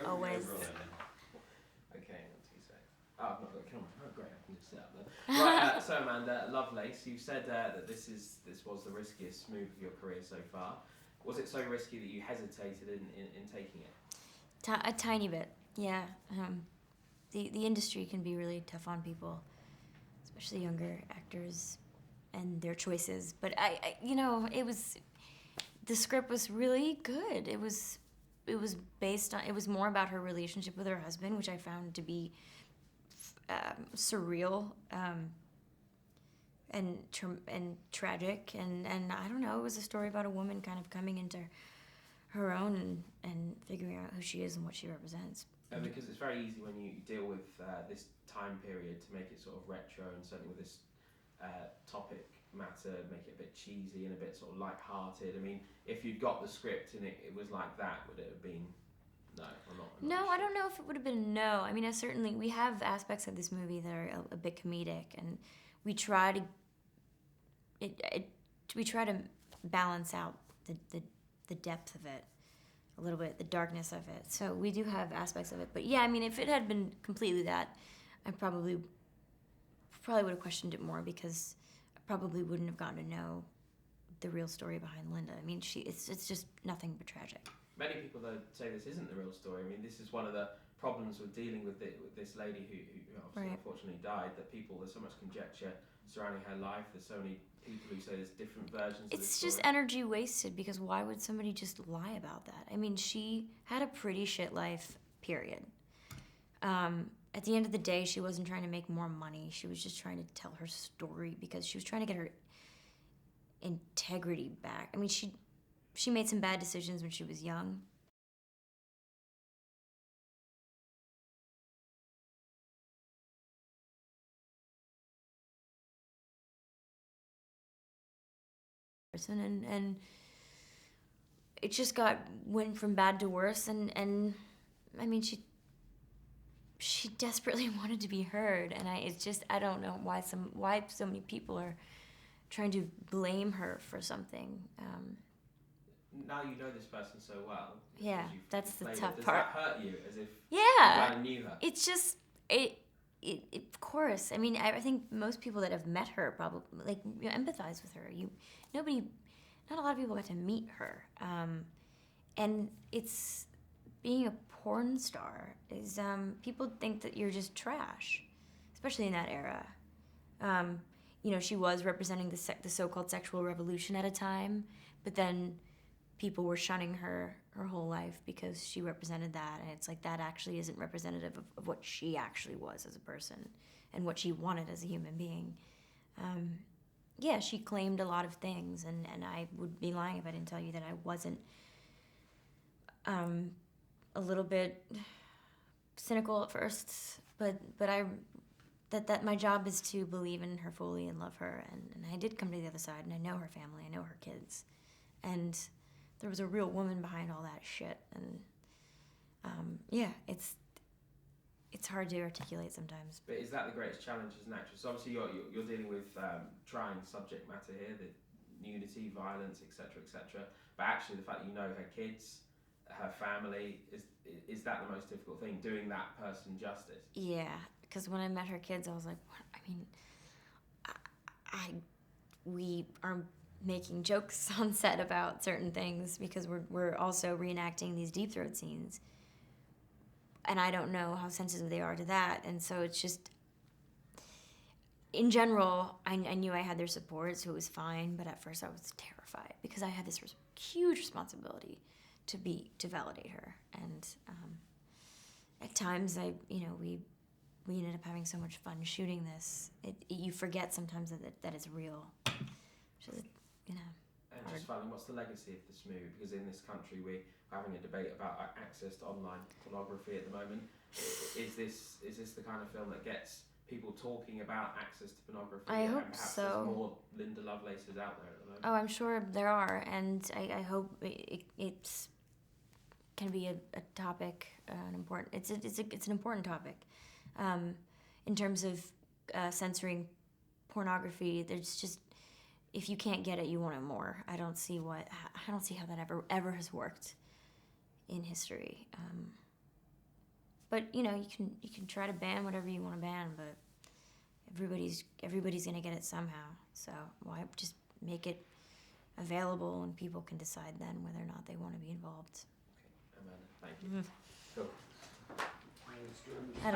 always. Okay, not too safe. Oh, I've not got a camera. Oh, great, I can just sit up there. Right, so Amanda Lovelace, you said that this was the riskiest move of your career so far. Was it so risky that you hesitated in taking it? A tiny bit, yeah. The industry can be really tough on people, especially younger actors and their choices. But the script was really good. It was based on, it was more about her relationship with her husband, which I found to be surreal and tragic, and I don't know, it was a story about a woman kind of coming into her own and figuring out who she is and what she represents. Because it's very easy when you deal with this time period to make it sort of retro, and certainly with this topic matter, make it a bit cheesy and a bit sort of light-hearted. I mean, if you'd got the script and it was like that, would it have been no or not? No, sure. I don't know if it would have been no. I mean, we have aspects of this movie that are a bit comedic, and we try to balance out the depth of it a little bit, the darkness of it. So we do have aspects of it. But yeah, I mean, if it had been completely that, I probably would have questioned it more, because I probably wouldn't have gotten to know the real story behind Linda. I mean, it's just nothing but tragic. Many people, though, say this isn't the real story. I mean, this is one of the problems with dealing with this lady who obviously right. unfortunately died, that there's so much conjecture surrounding her life. There's so many people who say there's different versions of this It's story. just energy wasted, because why would somebody just lie about that? I mean, she had a pretty shit life, period. At the end of the day, she wasn't trying to make more money. She was just trying to tell her story, because she was trying to get her integrity back. I mean, she made some bad decisions when she was young. And it just went from bad to worse, and I mean, she desperately wanted to be heard, and I don't know why so many people are trying to blame her for something. Now you know this person so well. Yeah, that's the tough Does part. Does that hurt you, as if you kind of knew her? It's just of course. I mean, I think most people that have met her probably empathize with her. Not a lot of people got to meet her, and it's being a porn star is people think that you're just trash, especially in that era. She was representing the so-called sexual revolution at a time, but then people were shunning her whole life because she represented that, and it's like that actually isn't representative of what she actually was as a person and what she wanted as a human being. Yeah, she claimed a lot of things, and I would be lying if I didn't tell you that I wasn't a little bit cynical at first, but that my job is to believe in her fully and love her, and I did come to the other side, and I know her family, I know her kids, and there was a real woman behind all that shit, and yeah, it's hard to articulate sometimes. But is that the greatest challenge as an actress? Obviously, you're dealing with trying subject matter here, the nudity, violence, etc., etc. But actually, the fact that you know her kids, her family, is that the most difficult thing? Doing that person justice? Yeah, because when I met her kids, I was like, what? I mean, we are making jokes on set about certain things because we're also reenacting these deep throat scenes, and I don't know how sensitive they are to that, and so it's just, in general, I knew I had their support, so it was fine, but at first I was terrified because I had this huge responsibility to validate her, and at times we ended up having so much fun shooting this. You forget sometimes that it's real, which is, And hard. just finally, what's the legacy of this movie? Because in this country we're having a debate about access to online pornography at the moment. Is this the kind of film that gets people talking about access to pornography? I hope perhaps so. There's more Linda Lovelaces out there at the moment. Oh, I'm sure there are, and I hope it's can be a topic, an important. It's an important topic, in terms of censoring pornography. There's just, if you can't get it, you want it more. I don't see how that ever has worked in history. but you can try to ban whatever you want to ban, but everybody's gonna get it somehow. So why just make it available and people can decide then whether or not they want to be involved. Okay, Amanda, thank you. Cool. I don't